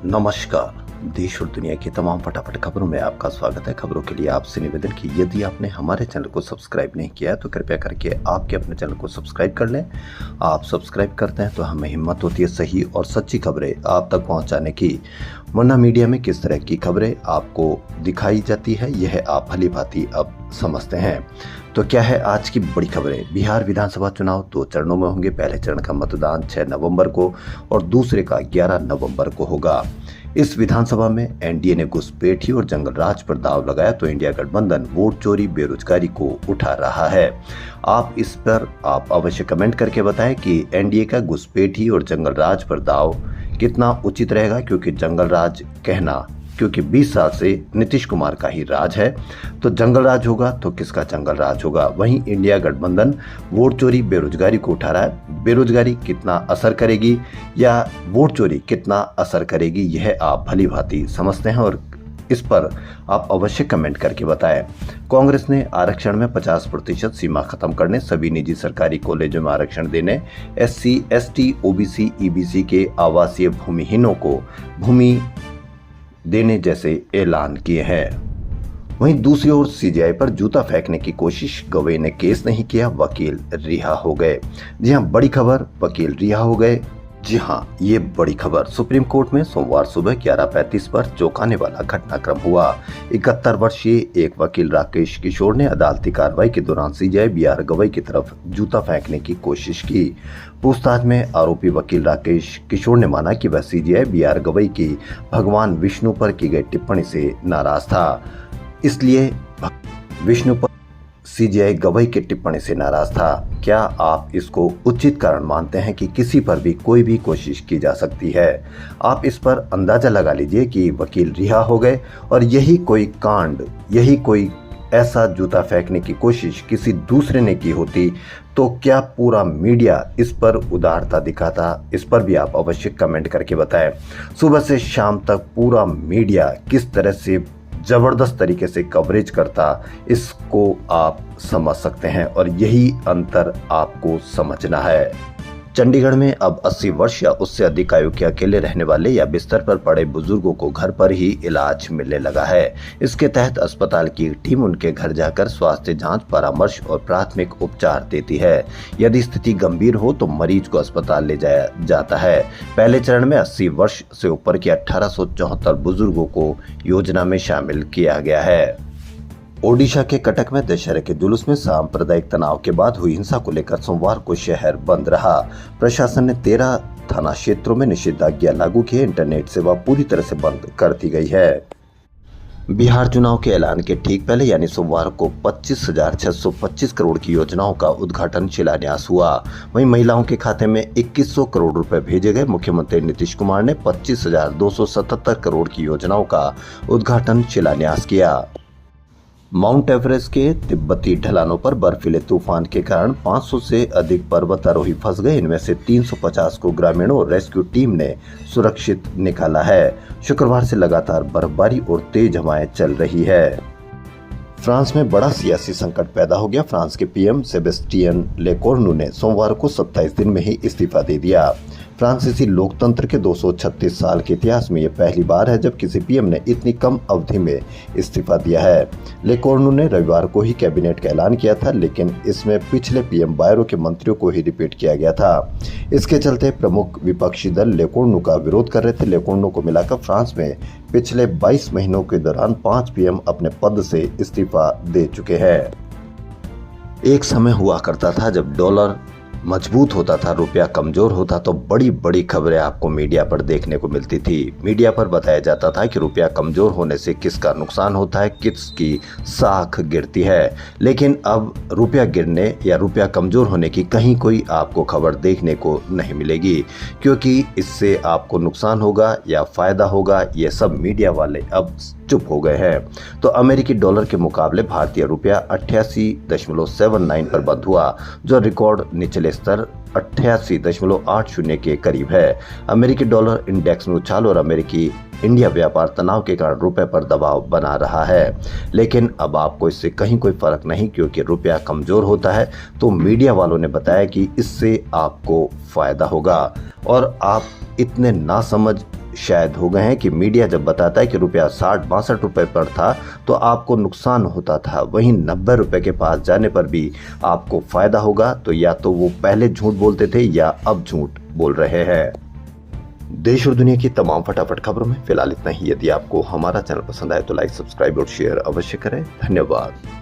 नमस्कार। देश और दुनिया की तमाम फटाफट खबरों में आपका स्वागत है। खबरों के लिए आपसे निवेदन कि यदि आपने हमारे चैनल को सब्सक्राइब नहीं किया है तो कृपया करके आपके अपने चैनल को सब्सक्राइब कर लें। आप सब्सक्राइब करते हैं तो हमें हिम्मत होती है सही और सच्ची खबरें आप तक पहुंचाने की। वरना मीडिया में किस तरह की खबरें आपको दिखाई जाती है यह आप भली भांति अब समझते हैं। तो क्या है आज की बड़ी खबरें। बिहार विधानसभा चुनाव 2 चरणों में होंगे। पहले चरण का मतदान 6 नवंबर को और दूसरे का 11 नवंबर को होगा। इस विधानसभा में एनडीए ने घुसपैठी और जंगल राज पर दांव लगाया तो इंडिया गठबंधन वोट चोरी बेरोजगारी को उठा रहा है। आप अवश्य कमेंट करके बताएं कि एनडीए का घुसपैठी और जंगल राज पर दांव कितना उचित रहेगा, क्योंकि जंगल राज कहना क्योंकि 20 साल से नीतीश कुमार का ही राज है, तो जंगल राज होगा तो किसका जंगल राज होगा। वहीं इंडिया गठबंधन वोट चोरी बेरोजगारी को उठा रहा है। बेरोजगारी कितना असर करेगी या वोट चोरी कितना असर करेगी यह आप भली भांति समझते हैं और इस पर आप अवश्य कमेंट करके बताएं। कांग्रेस ने आरक्षण में 50% सीमा खत्म करने, सभी निजी सरकारी कॉलेजों में आरक्षण देने, SC, ST, OBC, EBC के आवासीय भूमिहीनों को भूमि देने जैसे ऐलान किए हैं। वहीं दूसरी ओर सीजेआई पर जूता फेंकने की कोशिश, गवई ने केस नहीं किया, वकील रिहा हो गए। जी हां, बड़ी खबर, वकील रिहा हो गए। जी हां, ये बड़ी खबर। सुप्रीम कोर्ट में सोमवार सुबह 11:35 पर चौंकाने वाला घटनाक्रम हुआ। 71 वर्षीय एक वकील राकेश किशोर ने अदालती कार्रवाई के दौरान सीजेआई BR गवई की तरफ जूता फेंकने की कोशिश की। पूछताछ में आरोपी वकील राकेश किशोर ने माना कि वह सीजेआई BR गवई की भगवान विष्णु पर की गई टिप्पणी से नाराज था, इसलिए विष्णु पर सीजेआई गवई की टिप्पणी से नाराज था। क्या आप इसको उचित कारण मानते हैं कि किसी पर भी कोई भी कोशिश की जा सकती है? आप इस पर अंदाजा लगा लीजिए कि वकील रिहा हो गए और यही कोई ऐसा जूता फेंकने की कोशिश किसी दूसरे ने की होती तो क्या पूरा मीडिया इस पर उदारता दिखाता? इस पर भी आप अवश्य कमेंट करके बताएं। सुबह से शाम तक पूरा मीडिया किस तरह से जबरदस्त तरीके से कवरेज करता, इसको आप समझ सकते हैं और यही अंतर आपको समझना है। चंडीगढ़ में अब 80 वर्ष या उससे अधिक आयु के अकेले रहने वाले या बिस्तर पर पड़े बुजुर्गों को घर पर ही इलाज मिलने लगा है। इसके तहत अस्पताल की टीम उनके घर जाकर स्वास्थ्य जांच, परामर्श और प्राथमिक उपचार देती है। यदि स्थिति गंभीर हो तो मरीज को अस्पताल ले जाया जाता है। पहले चरण में 80 वर्ष से ऊपर के 1874 बुजुर्गों को योजना में शामिल किया गया है। ओडिशा के कटक में दशहरे के जुलूस में सांप्रदायिक तनाव के बाद हुई हिंसा को लेकर सोमवार को शहर बंद रहा। प्रशासन ने 13 थाना क्षेत्रों में निषेधाज्ञा लागू की। इंटरनेट सेवा पूरी तरह से बंद कर दी गई है। बिहार चुनाव के ऐलान के ठीक पहले यानी सोमवार को 25,625 करोड़ की योजनाओं का उद्घाटन शिलान्यास हुआ। वहीं महिलाओं के खाते में 2100 करोड़ रुपए भेजे गए। मुख्यमंत्री नीतीश कुमार ने 25,277 करोड़ की योजनाओं का उद्घाटन शिलान्यास किया। माउंट एवरेस्ट के तिब्बती ढलानों पर बर्फीले तूफान के कारण 500 से अधिक पर्वतारोही फंस गए। इनमें से 350 को ग्रामीणों और रेस्क्यू टीम ने सुरक्षित निकाला है। शुक्रवार से लगातार बर्फबारी और तेज हवाएं चल रही है। फ्रांस में बड़ा सियासी संकट पैदा हो गया। फ्रांस के PM सेबेस्टियन लेकोर्नु ने सोमवार को 27 दिन में ही इस्तीफा दे दिया। फ्रांसीसी लोकतंत्र के 236 साल के इतिहास में यह पहली बार है जब किसी PM ने इतनी कम अवधि में इस्तीफा दिया है। लेकोर्नु ने रविवार को ही कैबिनेट का ऐलान किया था, लेकिन इसमें पिछले PM बायरो के मंत्रियों को ही रिपीट किया गया था। इसके चलते प्रमुख विपक्षी दल लेकोर्नु का विरोध कर रहे थे। लेकोर्नु को मिलाकर फ्रांस में पिछले 22 महीनों के दौरान 5 PM अपने पद से इस्तीफा दे चुके हैं। एक समय हुआ करता था जब डॉलर मजबूत होता था, रुपया कमजोर होता तो बड़ी बड़ी खबरें आपको मीडिया पर देखने को मिलती थी। मीडिया पर बताया जाता था कि रुपया कमजोर होने से किसका नुकसान होता है, किसकी साख गिरती है। लेकिन अब रुपया गिरने या रुपया कमजोर होने की कहीं कोई आपको खबर देखने को नहीं मिलेगी, क्योंकि इससे आपको नुकसान होगा या फायदा होगा ये सब मीडिया वाले अब चुप हो गए हैं। तो अमेरिकी डॉलर के मुकाबले भारतीय रुपया 88.79 पर बंद हुआ, जो रिकॉर्ड निचले स्तर 88.80 के करीब है। अमेरिकी डॉलर इंडेक्स में उछाल और अमेरिकी इंडिया व्यापार तनाव के कारण रुपए पर दबाव बना रहा है। लेकिन अब आपको इससे कहीं कोई फर्क नहीं, क्योंकि रुपया कमजोर होता है तो मीडिया वालों ने बताया कि इससे आपको फायदा होगा और आप इतने नासमझ शायद हो गए हैं कि मीडिया जब बताता है कि रुपया 60-62 रुपए पर था तो आपको नुकसान होता था, वहीं 90 रुपए के पास जाने पर भी आपको फायदा होगा, तो या तो वो पहले झूठ बोलते थे या अब झूठ बोल रहे हैं। देश और दुनिया की तमाम फटाफट खबरों में फिलहाल इतना ही। यदि आपको हमारा चैनल पसंद आए तो लाइक, सब्सक्राइब और शेयर अवश्य करें। धन्यवाद।